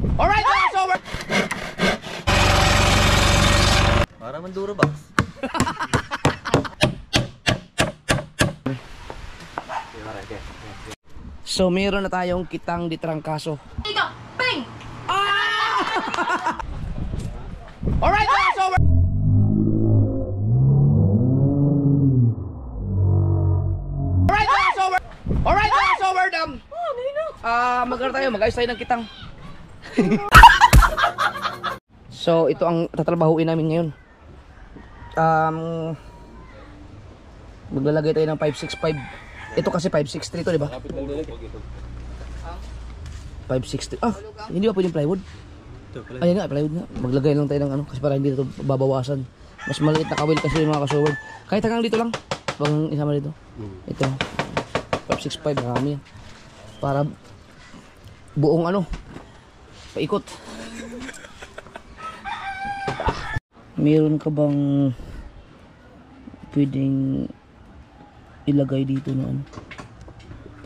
Alright, so we're... Para Manduro box. So meron na tayong kitang di trangkaso. Ikaw, ping! Alright, so we're... Alright, so we're done. Magkano tayo, mag-ayos tayo ng kitang. So ito ang tatrabahuin namin ngayon. Maglalagay tayo ng 565. Ito kasi 563 to, di ba? 560. Hindi ba pwedeng plywood? Ayan nga, plywood nga. Maglagay lang tayo ng ano kasi para hindi ito babawasan. Mas maliit na kawil kasi yung mga kasoward. Kahit hanggang dito lang. Huwag isama dito. Ito. 565, marami yan. Para buong ano, paikot. Meron ka bang pwedeng ilagay dito na ano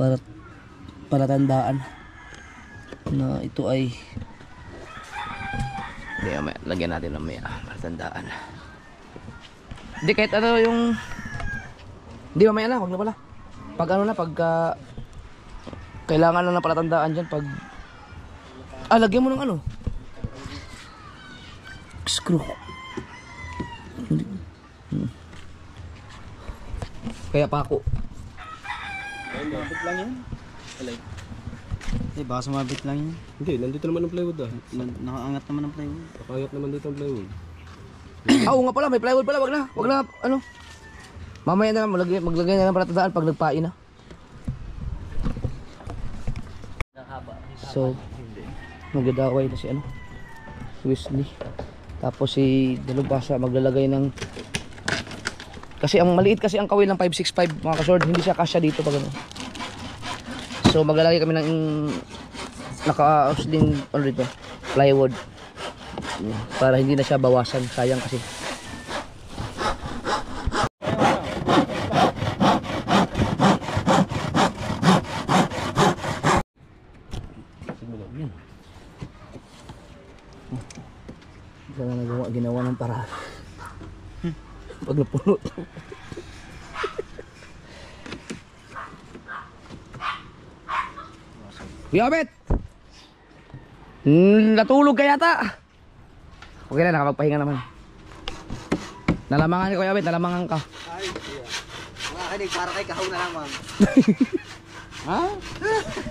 para tandaan na ito ay lagyan natin ng may para tandaan. Hindi kahit ano yung hindi mamaya na, wag na pala. Pag ano na, pag kailangan lang na palatandaan dyan pag lagyan mo ng ano screw. Kaya pa ako. Mabit lang yan. Alay. Baka sumabit lang yan. Hindi, nandito naman ang plywood Nakaangat naman ang plywood. Nakayat naman dito ang plywood. Oo nga pala, may plywood pala, wag na, ano. Mamaya na lang, maglagay na lang para tandaan pag nagpain na. So, magdadaway na si ano, Wesley. Tapos si Dalubasa maglalagay ng, kasi ang maliit kasi ang kawil ng 565 mga kasword, hindi siya kasya dito pag ano. So maglalagay kami ng naka-aus din ano dito, plywood. Para hindi na siya bawasan, sayang kasi. Ginawa ng paraan pag napuno. Kuya Bet, natulog ka yata. Okay na, nakapagpahinga naman. Nalamangan ka Kuya Bet, nalamangan ka. Ay, mga kinig, para kay kahaw na lang, ma'am. Ha?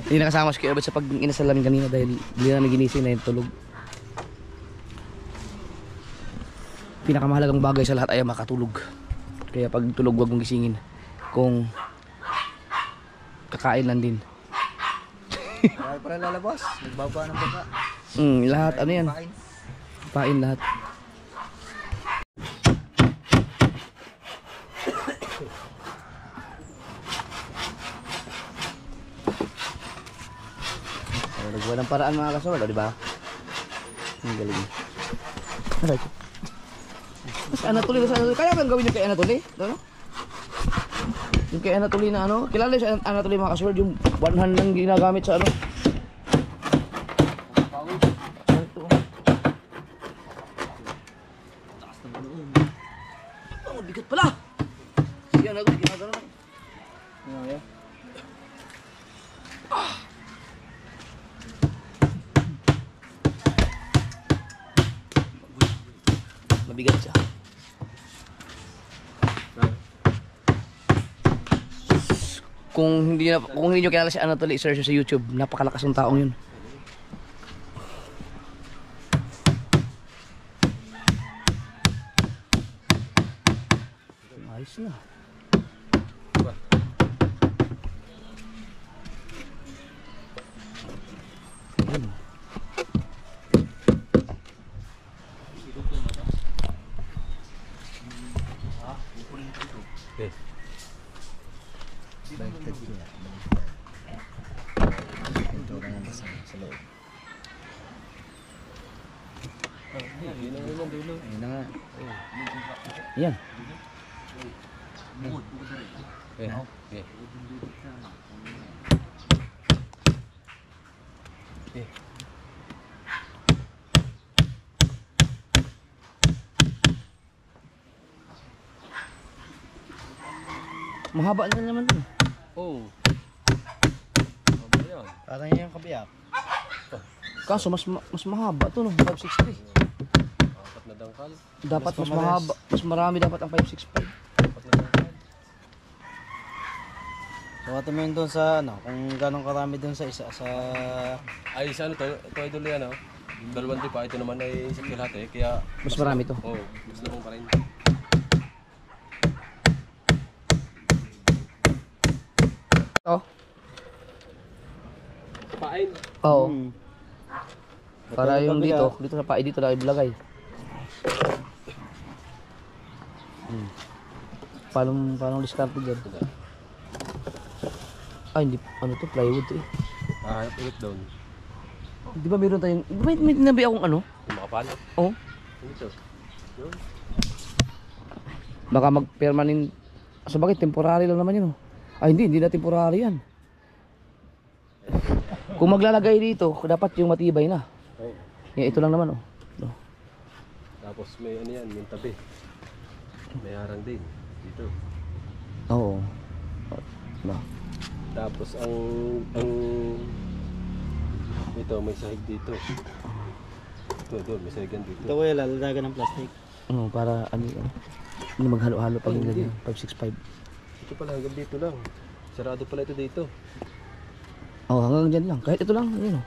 Hindi nakasama si Kuya Bet sa pag-inasal namin kanina dahil hindi namin ginising na yung tulog. Pinakamahalagang bagay sa lahat ay makatulog. Kaya pag tulog wag mong gisingin kung kakain lang din. Kaya pala lalabas, nagbaba ng baka. Lahat ano yan? Pain lahat. Nagawa ng paraan mga kasawal, di ba? Ang galing. Alright. Sa Anatoly, kaya bang gawin yung kay Anatoly? Ano? Yung kay Anatoly na ano? Kilala sa Anatoly mga kasword, yung one hand lang ginagamit sa ano? Oh, bigat pala! Sige, Anatoly, ginagano lang. Mabigat siya. Kung hindi nyo kilala si Anatoly, search sa YouTube. Napakalakas ng taong yun. Ayos na. Yan. Mahaba na naman dun. Oo. Ano yan? Parang yan yung kabiyak. Kaso mas mahaba to no, 563. Apat na dangkal. Dapat mas pamares. mahaba, mas marami dapat ang 565. Apat na dangkal. So tingin doon sa ano, kung gano'ng karami doon sa isa sa Ay, sa ano to? Ito idol yan, oh. Dalawang pa. Ito naman ay sa kilate. Kaya, Mas marami to. oo, mas labang pa rin. Oh. Pain. Oo. Hmm. Para yung Kabiyak. dito sa pae dito na ilagay. Paano discard dyan? Ay, hindi, ano to, plywood to eh. Ah, ulit doon. Di ba meron tayong, may tinabi akong ano? Yung makapal. Oh, Ito. Yun. baka mag-permanent, sa bakit, temporary lang naman yun oh. Ay, hindi na temporary yan. Kung maglalagay dito, dapat yung matibay na. Oo. Yan, ito lang naman oh. No. Tapos may ano yan, yung tabi. May harang din. Dito. Oo. No. Tapos ang ito may sahig dito. Ito may sahigan dito. ito kuya lalagyan ng plastic. Oh, para ano yun. Hindi maghalo-halo pag Ay, hindi. nilagay. 565. Ito pala hanggang dito lang. Sarado pala ito dito. Oh, hanggang dyan lang. Kahit ito lang, yun oh.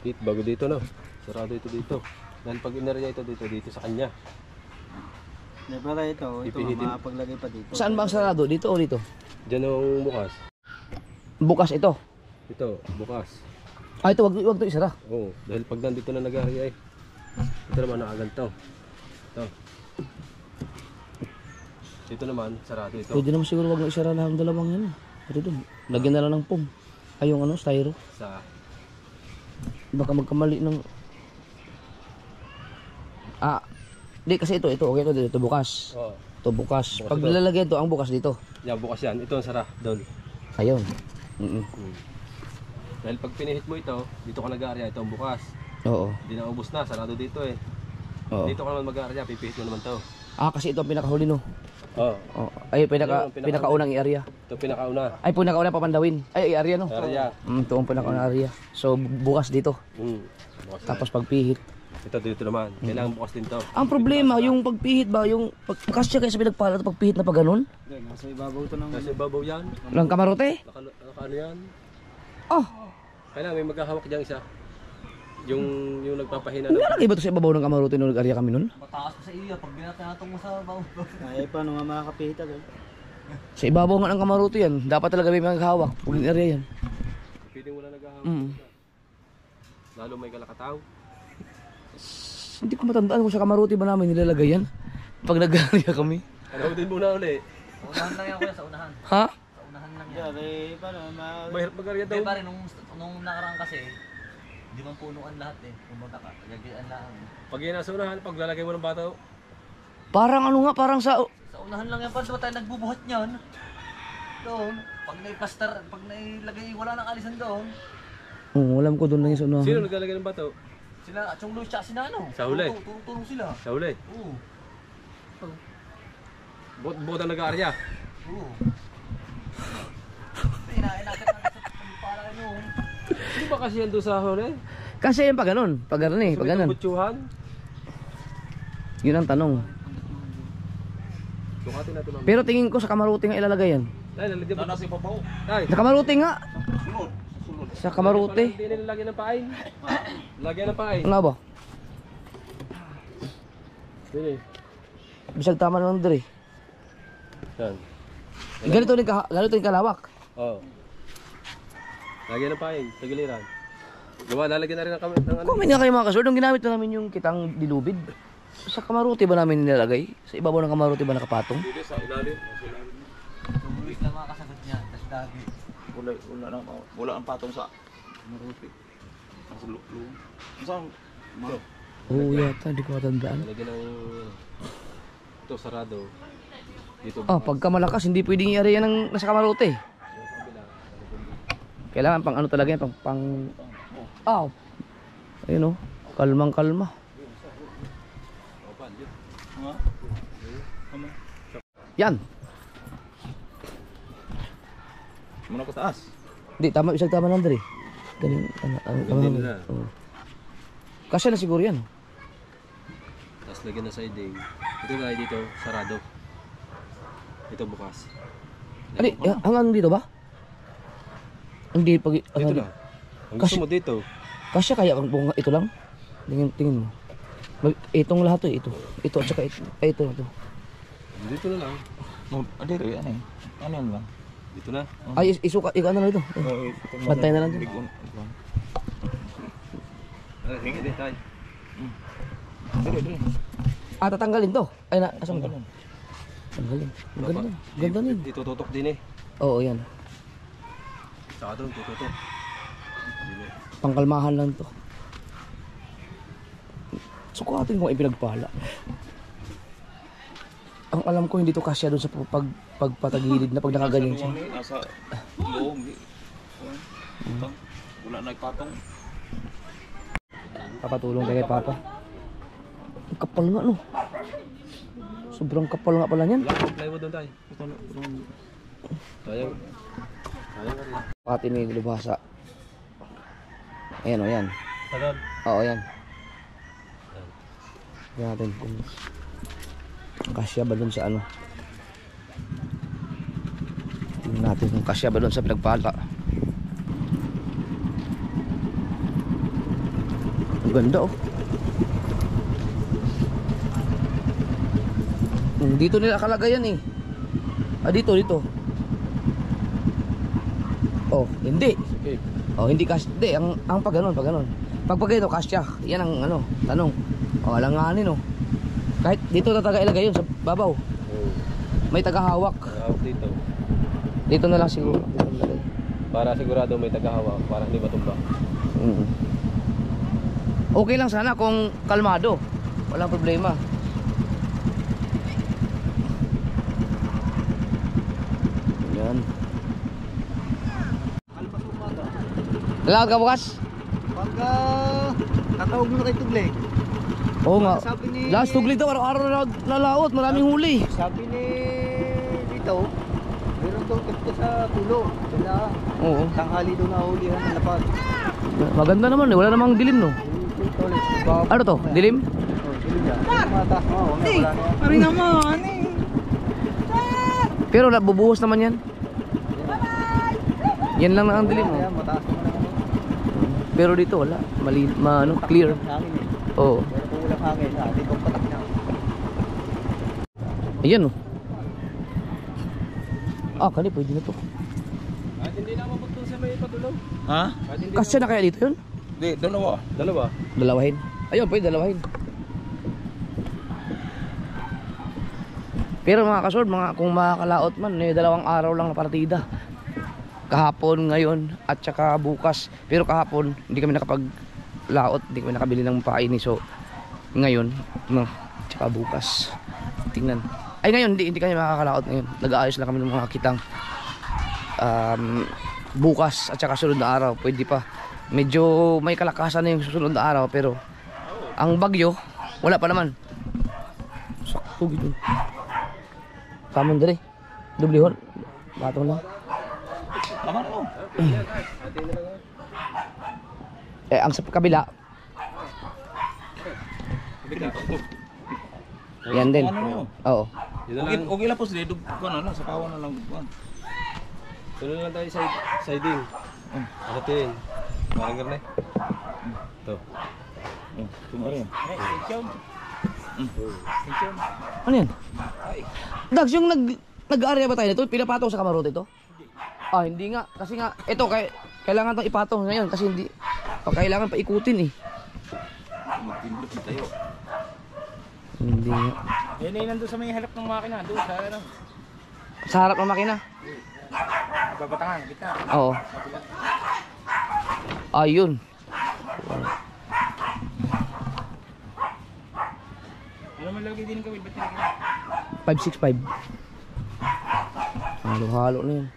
Dito, bago dito no. Sarado ito dito. Dahil pag inarya ito dito sa kanya. Hindi para ito Ipihitin. makapaglagay pa dito. Saan ba ang sarado? Dito o dito? Diyan ang bukas. Bukas ito. Ito, bukas. Ah, ito, wag to isara. Oo, dahil pag nandito na nag-arya ay. Ito naman nakaganto. Ito. Dito naman, sarado ito. Pwede naman siguro wag na isara lang ang dalawang yan. Ito dun. Lagyan na lang ng pom. Ay, yung ano, styro. Sa Baka magkamali ng... Ah, di kasi ito, okay ito bukas. oh, Ito bukas. Bukas Pag ito. nilalagay ito, ang bukas dito. yan bukas yan. Ito ang sara doon. Ayun. Mm. Dahil pag pinihit mo ito, dito ka nag-aarya, ito ang bukas. Oo. Hindi na ubos na, sarado dito eh. Oo. Dito ka naman mag-aarya, pipihit mo naman to. Ah, kasi ito ang pinakahuli no. Oh, Oh, ay Ayun, pinakaunang area. ito pinakauna. Ay, pinakauna papandawin. Ay, area no. Area. Ito ang pinakaunang area. So bukas dito. Bukas na. Tapos pagpihit. Ito dito naman, kailangan bukas din to. Ang problema, yung pagpihit ba, yung kasya kayo sa pinagpala ito, pagpihit na pag ganun? Okay, nasa ibabaw ito ng Kasi babaw yan, Lang kamarote? naka ano yan. Oh, Kailangan may maghahawak dyan isa. Yung nagpapahina ng... nilalagay ba ito sa ibabaw ng kamarote nung nag-area kami nun? Mataas pa sa iyo pag binatang mo sa bawo. ay paano nga makakapihit agad? Sa ibabaw nga ng kamarote yan, dapat talaga may maghahawak. Pulin area yan. Pwede mo na naghahawak. Mm. Lalo may kalakataw. Hindi ko matandaan kung sa kamarote ba namin nilalagay yan. Pag nag-area kami. Ano din muna uli. Unahan lang yan kuya, sa unahan. Ha? Sa unahan lang yan. Yeah, eh paano Mahirap mag-arya daw. Hindi pa rin, nung nakaraan kasi, di man punuan lahat eh. Kumbaga ka, gagian lang. Pag yan nasa unahan, pag lalagay mo ng bato, Parang ano nga, parang sa... Sa unahan lang yan, paano ba tayo nagbubuhat niyan? Doon, pag nai-plaster, pag nailagay, wala nang alisan doon. Oh, alam ko doon lang yung sa sino unahan. naglalagay ng bato? Sila, Chong Luis tsaka sina ano? Sa huli. Turong sila. Sa uli. Oo. Buot ang nag-aarya. Oo. Inakit na sa pala yun. Hindi ba kasi yan doon sa huli? Kasi yan pag ganun, pag ganun eh, pag ganun. Butsuhan. Yun ang tanong. Sukatin natin mamaya. Pero tingin ko sa kamarote nga ilalagay yan. Ay, lalagyan mo. Nasa ipapaw. Ay, Sa kamarote nga. Sa kamarote. Hindi nila lagyan ng pain. Lagyan ng pain. Nga ba? Dili. Bisag tama naman dre. Yan. Ganito yung kalawak. Oo. Lagyan ng pain. Sa giliran. Gawa, lalagyan na rin ng ano. Comment nga kayo mga kasord, nung ginamit na namin yung kitang dilubid. Sa kamarote ba namin nilalagay? Sa ibabaw ng kamarote ba nakapatong? Hindi, sa ilalim. Chong Luis lang makakasagot niya. Tapos dagi. Wala ang patong sa maruti. Sa lulo. Saan? Oo yata, di ko matandaan. Lalagyan ng... Ito, sarado. Dito. Ah, pagka malakas, hindi pwedeng i-area ng nasa kamarote. Kailangan pang ano talaga yan, pang... Ah, ayun o, kalmang kalma. Yan. Muna ko taas. Hindi, tama, isang tama lang dali. Ganun, Hindi nila. Oo. Kasya na siguro yan. Tapos lagyan na siding. Ito tayo dito, sarado. Ito bukas. Ano, hanggang dito ba? Hindi, pag... Dito lang. Ang gusto mo dito. Kasya kaya kung ito lang? Tingin mo. Itong lahat to, ito. Ito at saka ito. Ay, ito. Dito na lang. Adi rin, ano eh. Ano yan lang? Dito na. Ay, isuka, ikaw na lang ito. Bantay na lang ito. Hingi din tayo. Tatanggalin to. Ay, nasaan mo? Tanggalin. Maganda. Ganda na yun. Dito tutok din eh. Oo, yan. Saka doon, tutok. Pangkalmahan lang to. Sukatin kung ipinagpala. Ang alam ko hindi to kasya doon sa pagpatagilid na pag nakaganyan siya. Nasa loob. Wala nagpatong. Papatulong tayo kay Papa. Ang kapal nga no. Sobrang kapal nga pala niyan. Wala kang plywood doon tayo. Sayang. Sayang ka rin. Pati ni Lubhasa. Ayan o yan. Sagad. Oo yan. Tignan natin kung kasya ba doon sa ano. Tignan natin kung kasya ba doon sa pinagpala. Ang ganda oh. Dito nila kalagayan eh. Dito. Oh, hindi. Okay. Oh, hindi kasya. Hindi, ang pag ganun. Pag ganito, kasya. Yan ang ano, tanong. Oh, alanganin oh. Kahit dito na taga ilagay yun sa babaw. May tagahawak. Tagahawak dito. Dito na lang siguro. Para sigurado may tagahawak. Para hindi matumba. Okay lang sana kung kalmado. Walang problema. Yan. Lalakad ka bukas? Pagka tatawag mo na kay Tugleg. Oo nga. Sabi ni... Last tuglig daw, araw-araw na nalaot. Maraming huli. Sabi ni dito, meron daw tip sa tulo. Kaya Oo. tanghali daw nahulihan ng lapad. Maganda naman eh. Wala namang dilim no. Dito ulit. Ano to? Dilim? Oh, dilim yan. Mataas mo. Wala na yan. Pari naman eh. Pero nabubuhos naman yan. Yan lang na ang dilim mo. Ayan, mataas naman ang ano. Pero dito wala. Clear. Hangin eh. Oo. Pero kung walang hangin, dito ang patak niya. Ayan oh. Kani pwede na to. Kahit hindi na mapagtun sa may patulong. Ha? Kahit hindi Kasya na kaya dito yun? Hindi, dalawa. Dalawa. Dalawahin. Ayun, pwede dalawahin. Pero mga kasord, kung makakalaot man, may 2 araw lang na partida. Kahapon, ngayon, at saka bukas. Pero kahapon, hindi kami nakapaglaot, hindi kami nakabili ng paini. So, ngayon, tsaka bukas. Tingnan. Ay ngayon, hindi kami makakalaot ngayon. Nag-aayos lang kami ng mga kitang. Bukas at saka sunod na araw, pwede pa. Medyo may kalakasan na yung susunod na araw, pero ang bagyo, wala pa naman. Sakto gitu. Kamon dali. Dublihon. Batong lang. Tama na mo. Ang sa kabila. Yan din. Oo. Dito lang. Okay lang po sila. Dugkuan na lang. Sa kawan na lang. Dugkuan. Tuloy lang tayo siding. Akatin. Parang garne. Ito. Tumarin. Ano yan? Dags, yung nag-area ba tayo nito? Pinapatong sa kamarote ito? Hindi nga. Kasi nga, ito, kailangan itong ipatong ngayon. Kasi hindi, kailangan pa ikutin eh. Magpindot na tayo. Hindi nga. Yan ay nandun sa may halap ng makina. Doon sa ano. Sa harap ng makina? Babatangan. Kita. Oo. Ayun. Ano man lagi din gawin? Ba't tinigil? 565. Halo-halo na yun.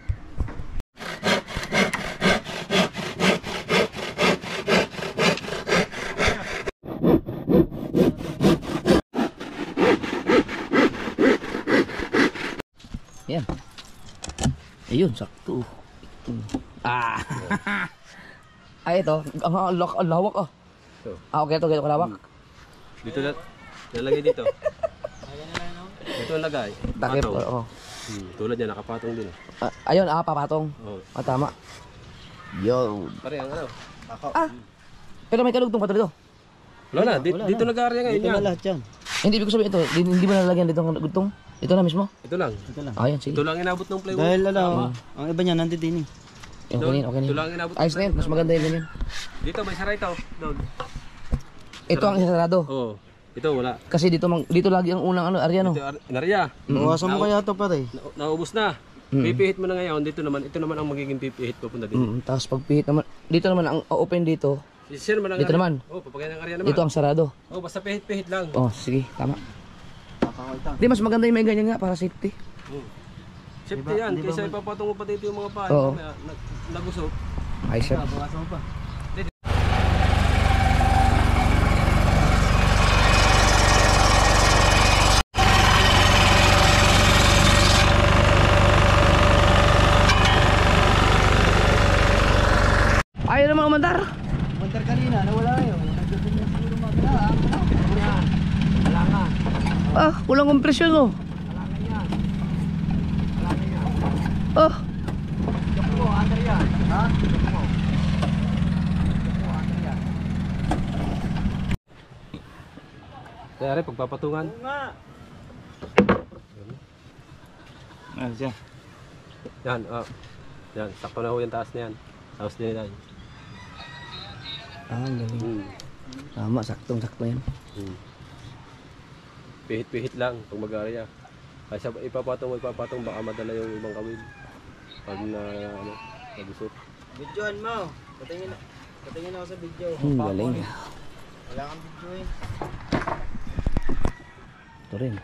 Yan. Ayun, sakto. Ah. Ay, ito. Ang lawak ah. Ito. Ah, okay, ito. Kalawak. Dito na. Nalagay dito. Dito ang lagay. Takip. Patong. Oo. Tulad yan, nakapatong din. Ayun, papatong. Oh. Tama. Yo. Pare, ang ano? Pero may kalugtong pa dito. Wala na, dito nag-aarya ngayon Dito yan. na lahat yan. Hindi, ibig ko sabihin ito. Hindi mo nalagyan dito ang kalugtong. Ito na mismo. Ito lang. Ito lang. Ayan, sige. Ito lang inabot ng plywood. Dahil ang iba niya nandito din eh. Okay na Ito yun. lang inabot. Ayos na yun. Mas maganda yun ganyan. Dito, may saray ito. Doon. Ito ang isasarado. Oo. Ito, wala. Kasi dito lagi ang unang arya, no? Ito, inarya. Bawasan mo kaya ito pare. Naubos na. Pipihit mo na ngayon. Ito naman ang magiging pipihit papunta dito. Tapos pagpihit naman, dito naman ang open dito. Sir, naman ang Dito naman. Oh, papagayan ng arya naman. Dito ang sarado. Oh, basta pihit-pihit lang. Oh, sige, tama. Di mas maganda yung may ganyan nga para safety. Safety yan. Kaysa ipapatong mo pa dito yung mga pahay. Oo. Nagusok. Ay, sir. Bawasan mo pa. Ayaw naman umandar. Bantar kanina, nawala yun. Nagdating na siguro mga Wala nga. Ah, kulang kompresyon, no? Ah, Kaya rin, pagpapatungan. Ah, siya. Yan, yan, sakto na ho yung taas na yan. Tapos din yan. ang galing. Tama, saktong-sakto yan. Pihit-pihit lang pag mag-area. Kasi ipapatong baka madala yung ibang kawil. Pag nagusok. Videoan mo. Patingin ako sa video. Ang galing. Wala kang video eh. Ito rin.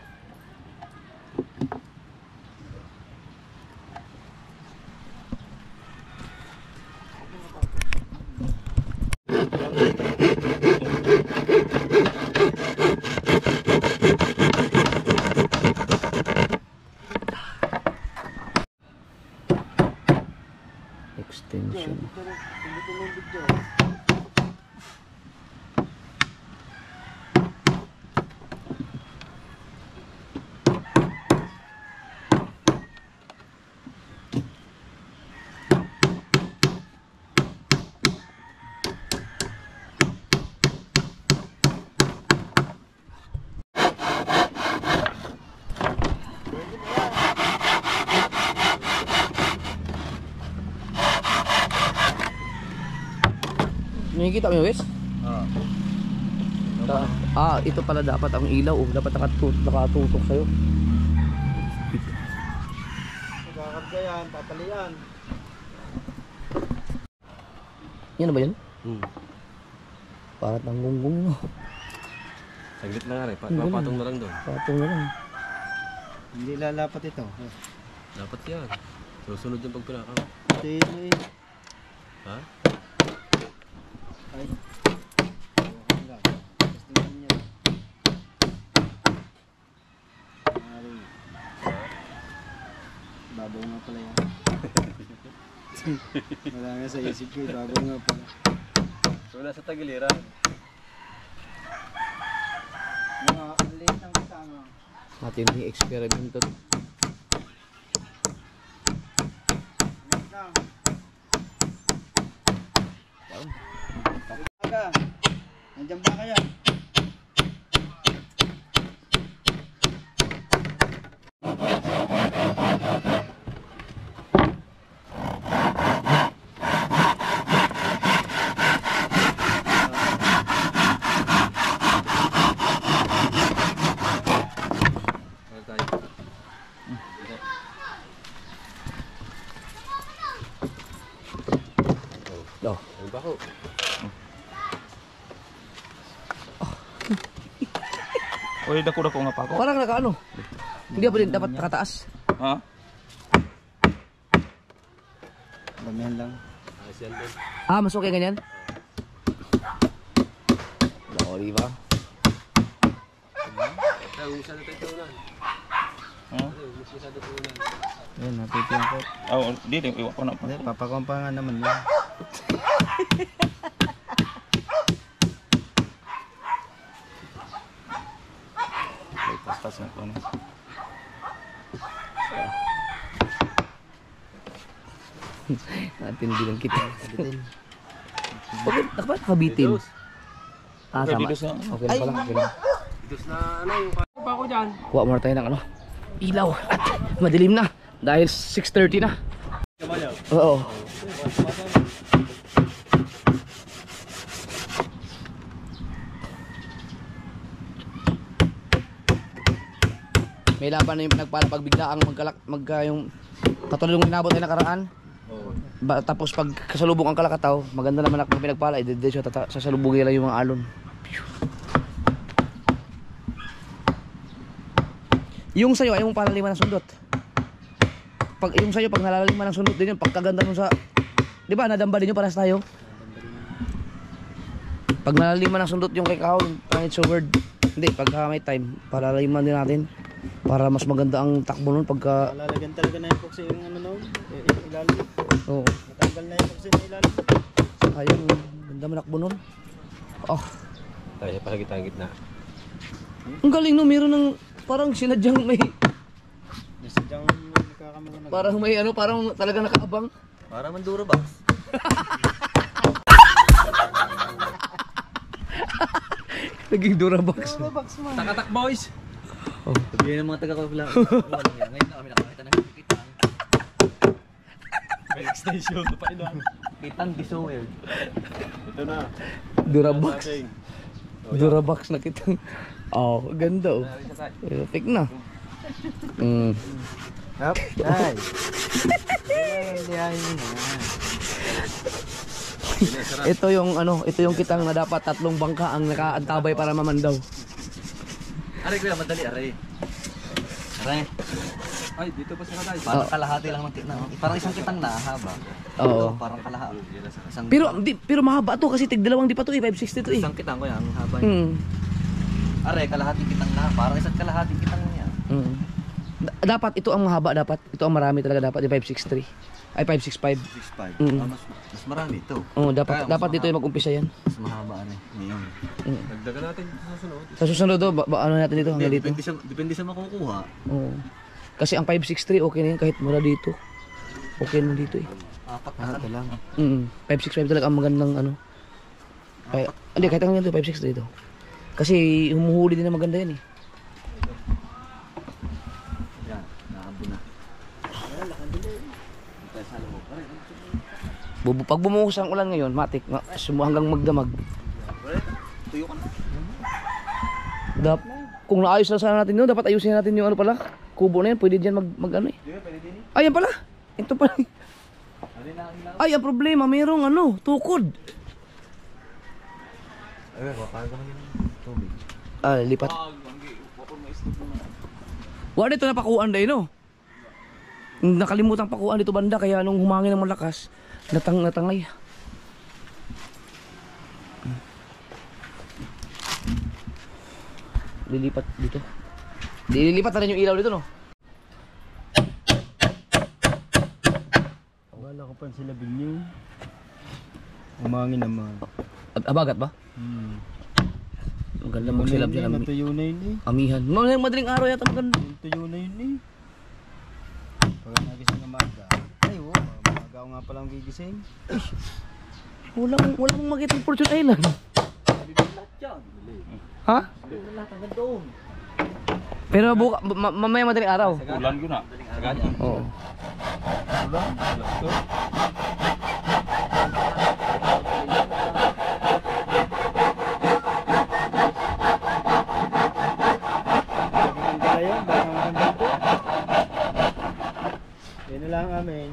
Extension. Nakikita mo yung Wes? Ito pala dapat ang ilaw. Dapat nakatutok sa'yo. Magkakarga yan, tatalian. Yan na ba yun? Para tanggunggong mo. Saglit lang nga rin. Papatong na lang doon. Patong na lang. Hindi lalapat ito. Dapat yan. Susunod yung pag pinaka. Ito yun eh. Ha? Ay. Bukan lang. Gusto naman yan. Ari. Babaw nga pala yan. Wala nga sa isip ko, babaw nga pala. So nasa tagiliran. Mga maliit ng kasama. Matinding experiment to. Maliit lang. Aga, nandiyan ba kaya? Ano tayo? Oh. Ano ba ako? Uy, dako-dako nga pa ako. Parang nakaano. Hindi pa din dapat nakataas. Ha? Damihan lang. Ayos yan doon. Mas okay ganyan? O, di ba? Kaya umisa na tayo tunan. Yan, natitiyan ko. Oh, di iwan ko na pa. Hindi, papakuha pa nga naman yan. Ay, pastas na ko na. Natin bilang kita. Okay, nakabitin. Ah, Okay, sama. dito sa- Okay lang pala. Okay lang. Diyos na ano yung pa ko dyan. Kuha muna tayo ng ano. Ilaw. At madilim na. Dahil 6:30 na. Oo. May laban na yung pinagpala pag bigla ang yung katulad yung inabot ay nakaraan. Tapos pag kasalubong ang kalakataw, maganda naman pag pinagpala, i-dedesyo sasalubugin lang yung mga alon. Yung sayo ay yung palaliman ng sundot. Pag yung sayo pag nalaliman ng sundot din yun, pagkaganda nun sa, di ba nadamba din yun para sa tayo? Pag nalaliman ng sundot yung kay Kao, yung pangit sa word. Hindi, pagka may time, palaliman din natin. Para mas maganda ang takbo nun pagka... Lalagyan talaga na yung epoxy yung ano noon. Ilalim. Oo. Natanggal na yung epoxy na ilalim. Ayun, ganda manakbo nun. Oh, Tayo pa sa gitna. ang galing no, meron ng parang sinadyang may... Nasadyang nagkakamera na. Parang may ano, parang talaga nakaabang. Para Manduro box. Naging Durabox. Takatak boys. Oh. Sabihin ng mga taga-Kawala. Ngayon na kami nakakita ng kitang. Balik station pa ina. Kitang disowel. Ito na. Durabox. Durabox na kitang. Oh, ganda oh. Perfect na. Hop. Ay. Hindi ay. Ito yung ano, ito yung kitang na dapat 3 bangka ang nakaantabay para mamandaw. Aray kuya, madali aray. Aray. Ay, dito pa sila tayo. Parang kalahati lang ng kitang. Parang isang kitang na haba. Oo. Ito, parang kalahati. Isang Pero mahaba to kasi tig 2 di pa to eh, 560 to eh. isang kitang ko yan, ang haba niya. Hmm. Aray, kalahating kitang na. Parang isang kalahating kitang niya. Mm. Dapat ito ang mahaba dapat. Ito ang marami talaga dapat, yung 563. Ay 565. 6'5". Mm. Mas marami ito. Oh, dapat Kaya, mas dapat dito yung mag-umpisa yan. Mas mahaba ano ngayon. Dagdagan natin sa susunod. Sa susunod do, ano natin dito hanggang dito. Depende sa makukuha. Oo. Kasi ang 563 okay na yun kahit mula dito. Okay na dito eh. Apat na ito lang. 565 talaga ang magandang ano. Kaya, hindi kahit hanggang dito 563 dito. Kasi humuhuli din na maganda yan eh. Yan, naabo na. Pag bumuhos ang ulan ngayon, matik, hanggang magdamag. Tuyo ka na. Kung naayos na sana natin yun, dapat ayusin natin yung ano pala. Kubo na yan, pwede dyan mag ano eh. Ayan pala. Ito pala. Ay, ang problema, mayroong ano, tukod. Ay, wakaga kami ng tubig. Lipat. Wala dito napakuan dahil no. Nakalimutan pakuan dito banda kaya nung humangin ng malakas, natangay. Lilipat dito. Lilipat na rin yung ilaw dito no. Wala ko pa sila bilyo. Umangin naman. Abagat ba? Ang ganda magsilab dyan. Natuyo na yun eh. Amihan. Madaling araw yata maganda. Natuyo na yun eh. Pag nagising ng maaga. Ay oo, maaga ako nga palang gigising. Wala mong makita ng Fortune Island. Ha? Pero mamaya madaling araw. Ulan yun na. Saganya. Oo. Maganda yun, baka maganda po. Yan na lang amin.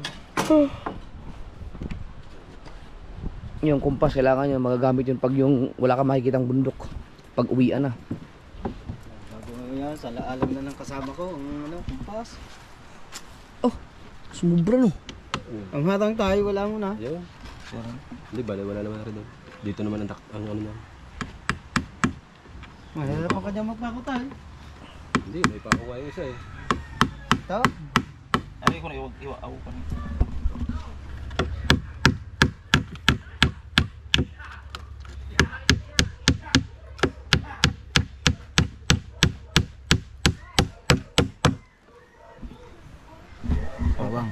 Yung kumpas kailangan yun magagamit yun pag yung wala ka makikitang bundok. Pag uwian na. Bago yan, sa laalam na ng kasama ko, ang ano, kumpas. Oh, sumubra no. Ang hatang tayo, wala mo na. Yun. Hindi ba, wala naman rin doon. Dito naman ang ano na. Mahirap pa kanya magpako tayo. Hindi, may pakuha yung isa eh. Ito? Ari ko na iwa ako pa. Bawang.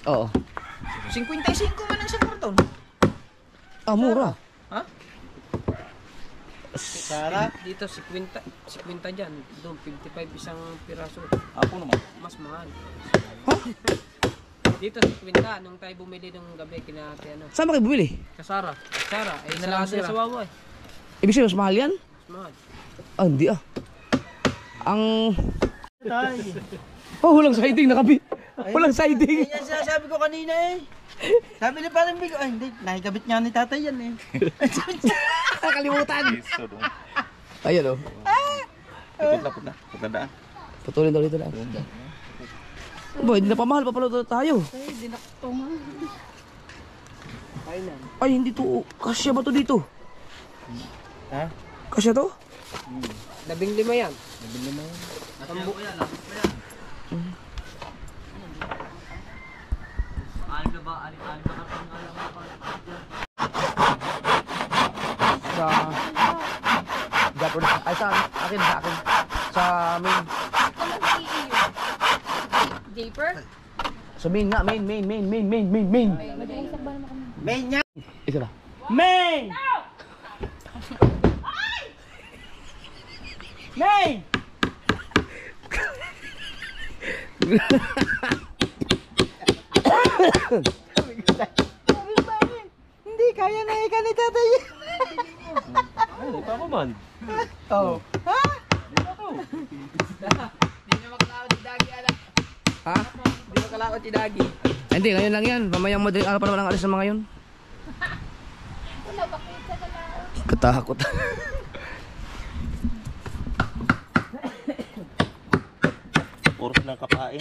Oo. 55 man ang isang karton. Ah, mura. Sarap. Dito 50 dyan. Doon 55 isang piraso. Ako naman. Mas mahal. Ha? Dito 50 nung tayo bumili ng gabi kina ate ano. Saan ba kayo bumili? Kasara. Sara ay sarado sa wawa eh. Ibig sabihin, mas mahal yan? Mas mahal. Ah, hindi ah. Ang... Oh, walang siding nakabi. Walang siding. Yan sinasabi ko kanina eh. Sabi ni parang Bigo, ay hindi, nakikabit nga ni tatay yan eh. Nakalimutan. Iso dong. Ayan oh. Putla. Putladaan. Putulin daw dito lang. Boy, hindi na pamahal pa pala tayo. Ay, di na to man. Ay, hindi to. Kasya ba to dito? Ha? Kasya to? 15 yan. Tambo yan, lapit pa yan. Alim na ba? Alim na karton nga lang pa. Sa... Gato na. Ay, sa akin. Sa main. Japer? Sa main nga. Main. Main niya! Isa na. Main! Main! Hindi kaya na ikan ni tatay. Ay, pa ko man. Oh. Di na makalawat si Dagi ala. Ha? Di makalawat si Dagi. Ay, hindi, ngayon lang yan. Mamayang madaling araw pa naman ang alis ng mga yun. Wala, bakit sa dalaw? Katakot. Puro silang kapain.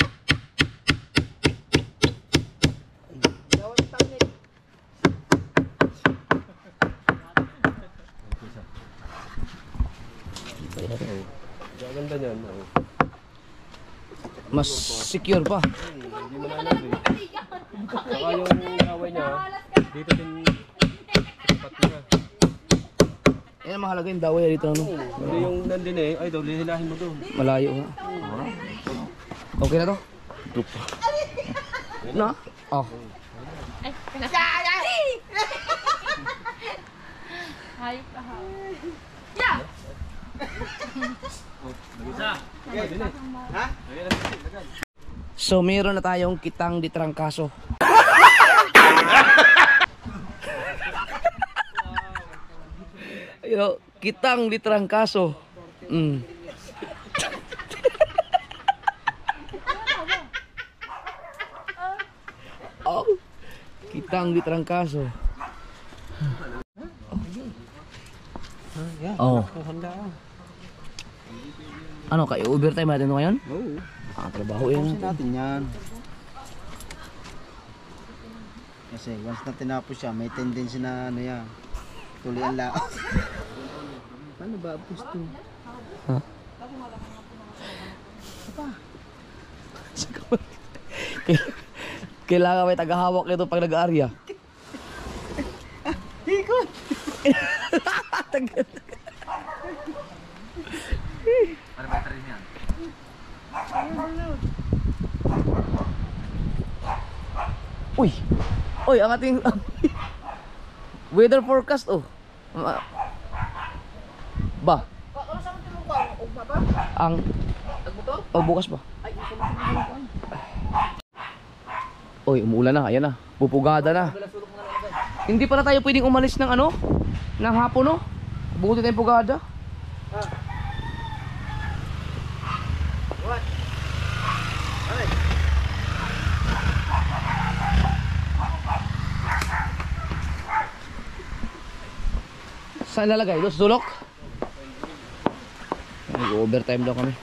Gaganda niyan. Oh. Mas secure pa. Hindi mo na eh. Saka yung away niya, dito din tapat niya. Yan ang mahalaga yung daway dito. Ano? Hindi yung nandun eh. Ay, daw, lihilahin mo doon. Malayo nga. Okay na to? Na? Oh. Ay, pinasari! Hayop ka ha. Yeah! So, meron na tayong kitang di trangkaso. You know, kitang di trangkaso. Oh, kitang di trangkaso. Oh. Ano, kayo overtime natin ngayon? Oo. Trabaho yan. Tapusin natin yan. Kasi once na tinapos siya, may tendency na ano yan. Tuloy ang laos. Paano ba gusto? Ha? Kailangan may tagahawak nito pag nag-aarya. Hikot! Para better rin yan. Uy! Uy, ang ating weather forecast oh. Ba? Ang oh, bukas ba? Uy, umuulan na, ayan na. Pupugada na. Hindi pa na tayo pwedeng umalis ng ano? Ng hapon no? Buti tayong pugada. Saan lalagay? Doon sa sulok? Nag-overtime daw kami.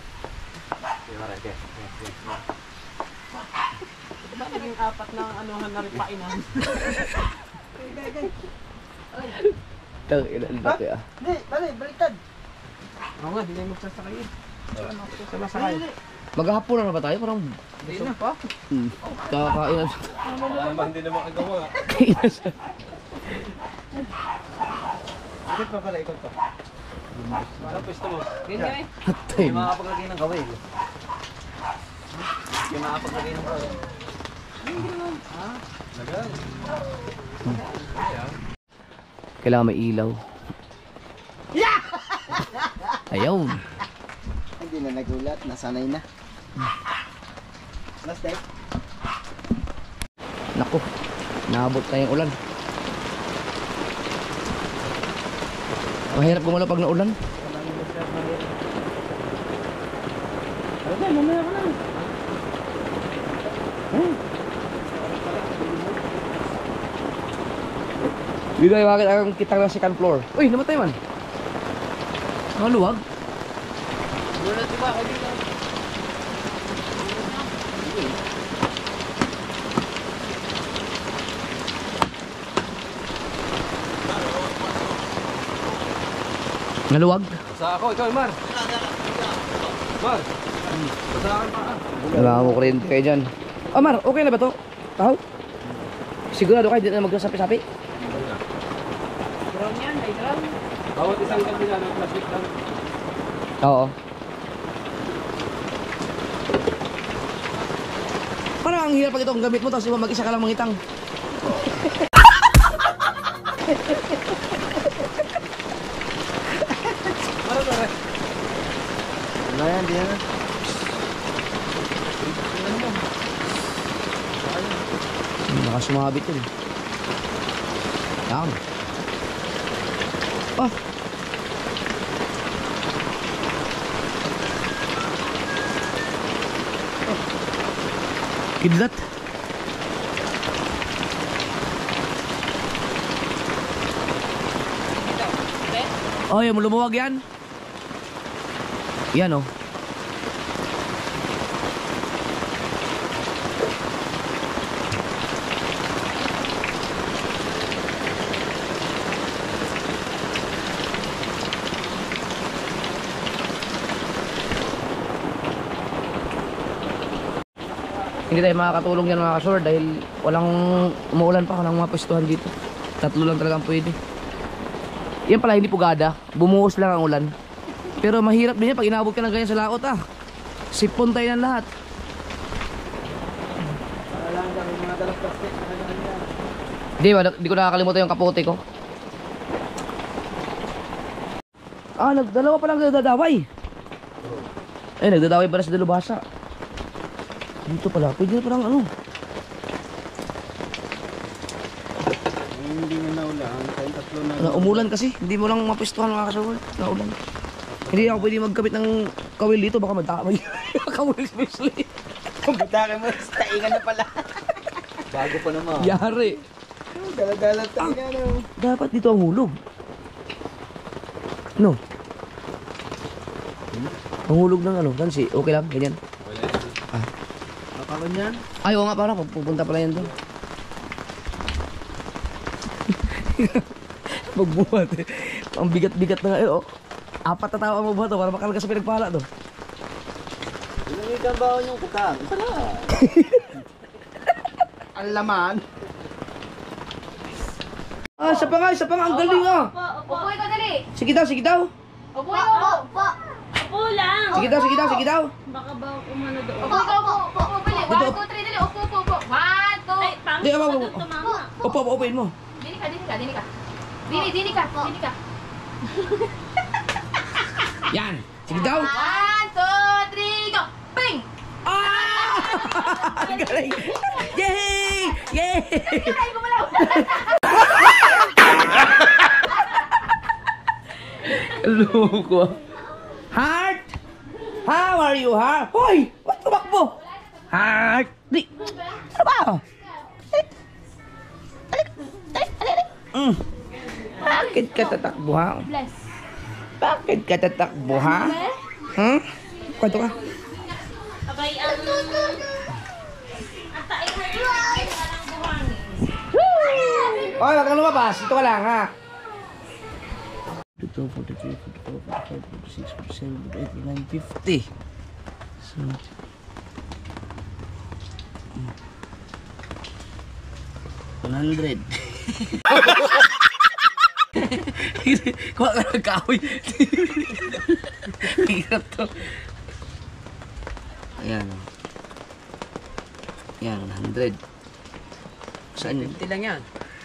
Naging apat ng anuhan na rin painan. Tang ilan laki ah. Hindi, baliktad. Oo nga, di na yung magsasakay eh. Sa masakay. Maghapon na ba tayo? Parang Hindi na pa. kakainan. Hindi naman kagawa. Ikot pa pala, ikot pa. Ano pwesto mo? Ganyan eh. Hatay. Hindi makapaglagay ng kaway. Hindi makapaglagay ng kaway. Kailangan may ilaw. Ayaw. Hindi na nagulat, nasanay na. Last day. Naku, naabot na yung ulan. Mahirap gumalaw pag naulan. Dito ay bakit ang kitang ng second floor. Uy, namatay man. Luwag. Naluwag. Sa ako, ikaw, Mar. Mar. Sa akin pa. Wala mo kuryente kayo dyan. Oh, Mar, okay na ba to? Tahaw? Sigurado kayo dito na magsasapi-sapi? Brown yan, may brown. Bawat isang gabi na ng plastic lang. Oo. Parang ang hirap pag ito ang gamit mo tapos mag-isa ka lang mangitang. Wala yan, di yan. Nakasumabit yun. Yan. Oh. Kidlat. Oh, yung lumuwag yan. Yan oh. Hindi tayo makakatulong yan mga kasor dahil walang umuulan pa, walang mapwestuhan dito. Tatlo lang talagang pwede. Yan pala hindi pugada, bumuhos lang ang ulan. Pero mahirap din yan pag inabot ka ng ganyan sa laot ah. Sipon tayo ng lahat. Wala lang, may mga dalang plastic. Di ko nakakalimutan yung kapote ko. Ah, nagdalawa pa lang nagdadaway. Eh, nagdadaway pala sa dalubhasa. Dito pala, pwede na parang ano. Hindi na naulan, kaya tatlo na. Umulan kasi, hindi mo lang mapwestuhan mga kasawal. Naulan. Hindi ako pwede magkapit ng kawil dito, baka madamay. Kawil especially. Kung butakin mo, taingan na pala. Bago pa naman. Yari. Dala-dala taingan na. Dapat dito ang hulog. No. Ang hulog ng ano, kansi, okay lang, ganyan. Nakaroon yan? Ay, oo nga parang, pupunta pala yan doon. Magbuhat eh. Ang bigat-bigat na nga eh, oh. 4 na tao ang magbuhat, oh, para makalagay sa pinagpala to. Pinamitan ba yung kutang? Isa lang. Ang laman. Ah, isa pa nga, ang galing ah. Upo ikaw dali. Sige daw. Upo ikaw. Upo lang. Sige daw. Baka ba umano doon? Upo ikaw, upo. Bili. 1, 2, 3, dali. Upo. 1, 2. Ay, Di, upuin mo. Dini ka. Dini ka. Yan. Sige daw. 1, 2, 3, go. Ping! Ah! Ang galing. Yay! Ay, gumalaw. Loko. Heart! How are you, ha? Hoy! Ba't tumakbo? Heart! Di! Ano ba? Bakit ka tatakbo ha? Bless. Bakit ka tatakbo ha? Hmm? Kwento ka? Abay, ang tayo na yun. Ang buhangin. Oy, wag kang lumabas. Ito ka lang ha. 42, 43, 44, 45, 46, 47, 48, 49, 50. So, $100. Kuha ka ng kahoy. Hirap to. Ayan. Ayan, 100. Saan yun? 50 lang yan.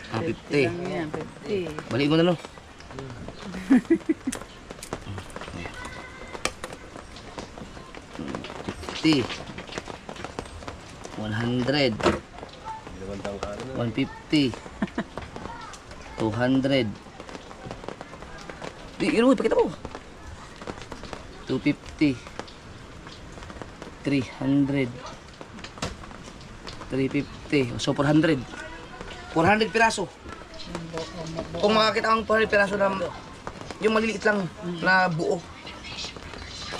Ah, 50. Yan, 50. Balik mo na, no? 50. 100. 150. 200. Yun mo, ipakita mo. 250. 300. 350. So, 400. 400 piraso. Kung makakita ang 400 piraso na yung maliliit lang na buo.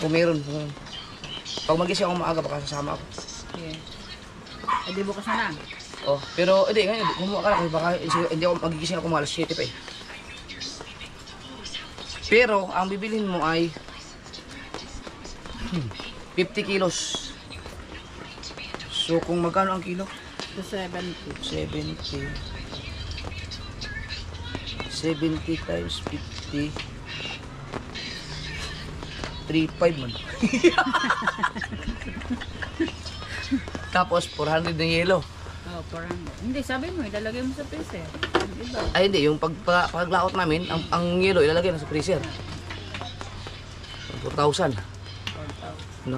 Kung meron. Pag magising ako maaga, baka sasama ako. Ay, di bukas na lang. Oh, pero hindi ngayon, kumuha ka na kasi baka hindi ako magigising ako mga alas 7 pa eh. Pero ang bibilhin mo ay 50 kilos. So kung magkano ang kilo? 70. 70 times 50 3.5 man. Tapos 400 na yelo. Oh, parang, hindi, sabi mo, ilalagay mo sa freezer. Yung iba. Ay hindi, yung paglaot namin, ang yelo ilalagay na sa freezer. 4,000. No?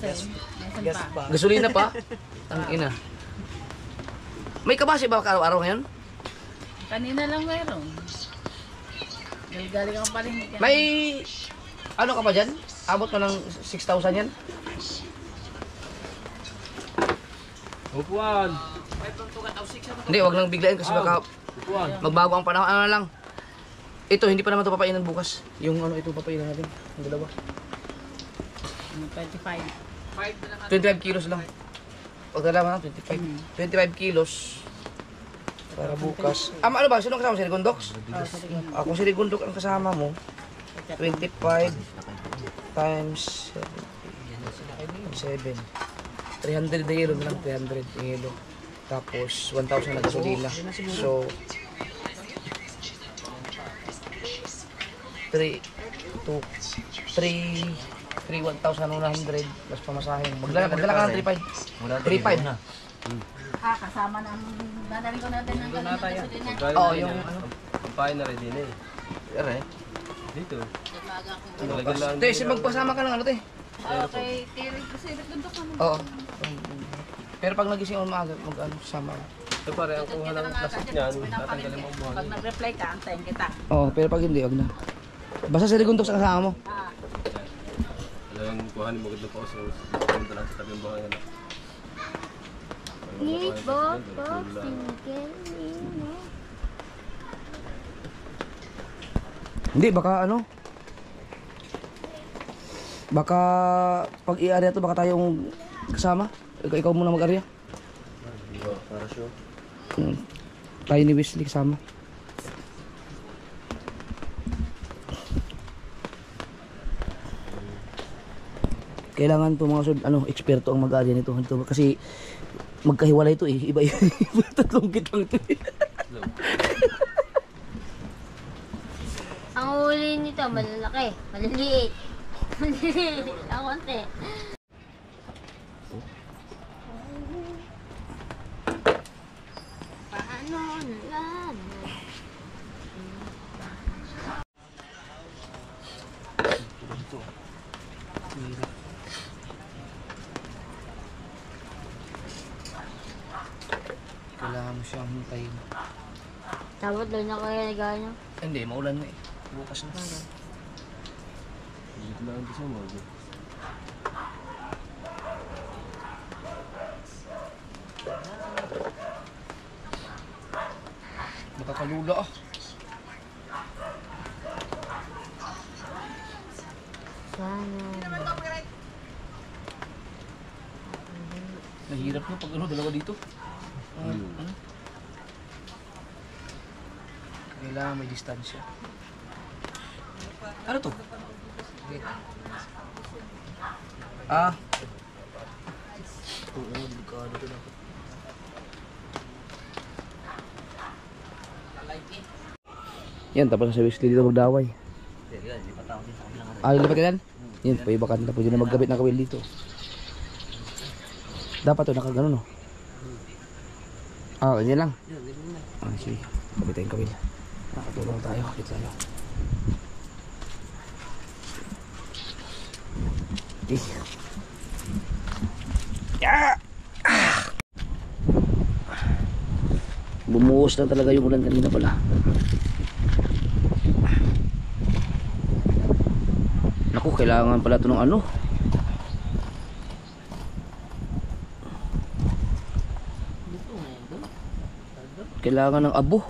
Nasaan pa? Gasolina pa? Ang ina. May kabase ba araw-araw ngayon? Kanina lang meron. Galing ang paling. May ano ka pa dyan? Abot mo ng 6,000 yan? Upuan. Hindi, wag nang biglayin kasi baka magbago ang panahon. Ano lang? Ito, hindi pa naman ito papainan bukas. Yung ano, ito papainan natin. Ang dalawa. 25. 25 kilos lang. Pag dalawa na, 25. 25 kilos. Para bukas. Ano ba? Sino kasama? Si Rigondox? Kung si Rigondox ang kasama mo, 25 times 7. 300 na yelo na lang, 300 na yelo. Tapos 1,000 na gasolina. So 1,100 plus pamasahin. Magdala ka ng 3,500. 3,500 na. Kasama na ang dadaling ko natin ng galing ng gasolina. Oo, yung ano. Ang pain na rin din eh. Ere. Dito. Talaga lang. Te, magpasama ka ng ano, te. Okay, tirig kasi nagdundok ka mo. Oo. Pero pag nagising ako maaga, mag-ano, sama ka. Ito pare, ang kuha ng plastic niyan, tatanggalin mo ang buhangin. Pag nag-reply ka, antayin kita. Oo, pero pag hindi, wag na. Basta si Rigondox ang kasama mo. Alam, kuhanin mo ganda pa ako sa pumunta lang sa tabi ng buhangin. Hindi, baka ano? Baka pag i-area to, baka tayong kasama. Ikaw muna mag-area. Para sure. Tayo ni Wesley kasama. Kailangan to mga eksperto ang mag-area nito. Kasi magkahiwalay ito eh. Iba yung tatlong kitang ito eh. Ang huli nito, malalaki, maliliit. Maliliit, ang konti. Paano lang? Kailangan mo siyang hintayin. Dapat doon na kaya nagano. Hindi, maulan na eh. Bukas na. Dito lang ito sa mga. Makakalula ah. Mahirap no pag ano, dalawa dito. Ano? Kailangan may distansya. Ano to? Ah. Oo, delikado to dapat. Yan, tapos na si Wesley dito magdaway. Ah, lipat ka yan? Yan, paiba ka nila. Pwede na maggabit ng kawil dito. Dapat to nakagano no? Ah, ganyan lang. Ah, sige. Kabit tayong kawil. Nakatulong tayo. Dito tayo. Okay. Yeah! Bumuhos lang talaga yung ulan kanina pala. Naku, kailangan pala ito ng ano. Kailangan ng abo.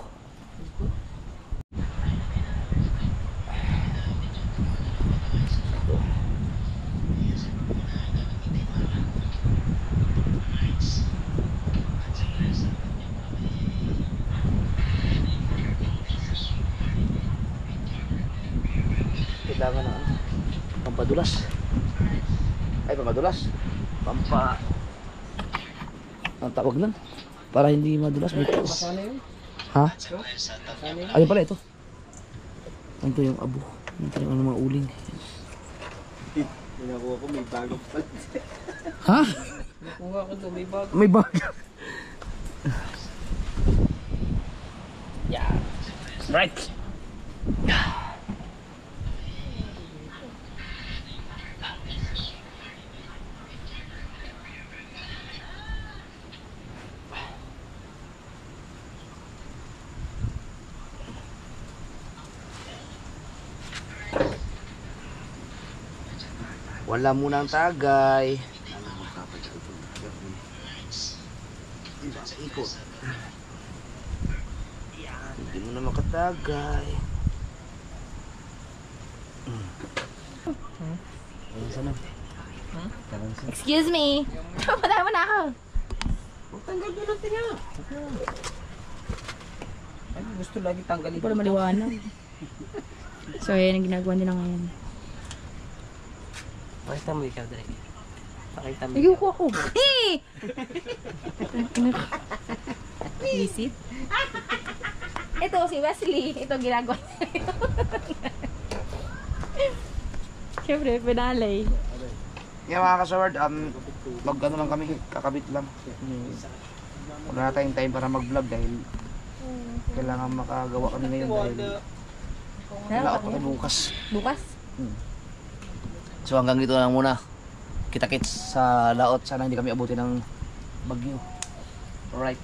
Kailangan ng ano? Pampadulas. Ay, pampadulas. Ang tawag nun. Para hindi madulas. Sana yun. Ha? Ayun pala ito. Ito yung abo. Ito yung ano, mga uling. Pinakuha ko, may bago pa. Ha? Nakuha ko to, may bago. May bag. Yeah. Right. Wala muna ang tagay. Ikot. Hindi mo na makatagay. Sana. Excuse me. Patay mo na ako. Tanggal doon natin nga. Ay, gusto lagi tanggalin. Para maliwanag. So, ayan ang ginagawa nila ngayon. Pakita mo ikaw, Dre. Pakita mo. Ayoko ako. Eh! Visit? Ito si Wesley. Ito ginagawa niya. Siyempre, pedalay. Yeah, mga ka-sword, mag-ano lang kami, kakabit lang. Wala na tayong time para mag-vlog dahil kailangan makagawa kami ngayon dahil laot pa kami bukas. Bukas? So hanggang dito lang muna. Kita-kits sa laot. Sana hindi kami abutin ng bagyo. Alright.